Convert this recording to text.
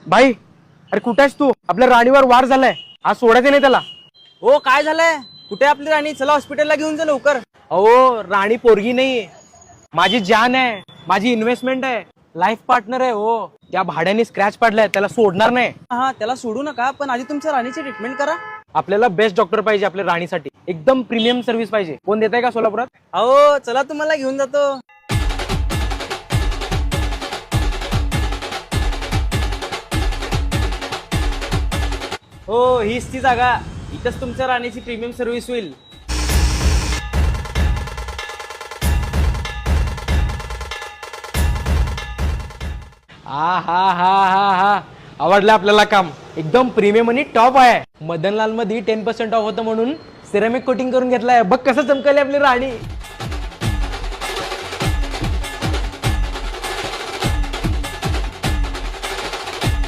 भाई अरे कुठे आहेस तू? आपल्या राणीवर वार झालाय, आज सोडायचं नाही त्याला. हो काय झालंय? कुठे आपली राणी? चला हॉस्पिटलला घेऊन जा लवकर. अहो राणी पोरगी नाही, माझी जान आहे, माझी इन्व्हेस्टमेंट आहे, लाईफ पार्टनर आहे. हो त्या भाड्याने स्क्रॅच पडलाय, त्याला सोडणार नाही. हा त्याला सोडू नका, पण आधी तुमच्या राणीची ट्रीटमेंट करा. आपल्याला बेस्ट डॉक्टर पाहिजे आपल्या राणीसाठी, एकदम प्रीमियम सर्व्हिस पाहिजे. कोण देत आहे का सोलापुरात? अहो चला तुम्हाला घेऊन जातो. हो हीच ती जागा, इथंच तुमच्या राणीची प्रीमियम सर्व्हिस होईल. हा हा हा हा हा आवडलं आपल्याला काम, एकदम प्रीमियम आणि टॉप आहे. मदनलाल मध्ये 10% ऑफ होतं म्हणून सिरेमिक कोटिंग करून घेतलाय. बघ कसं चमकले आपली राणी.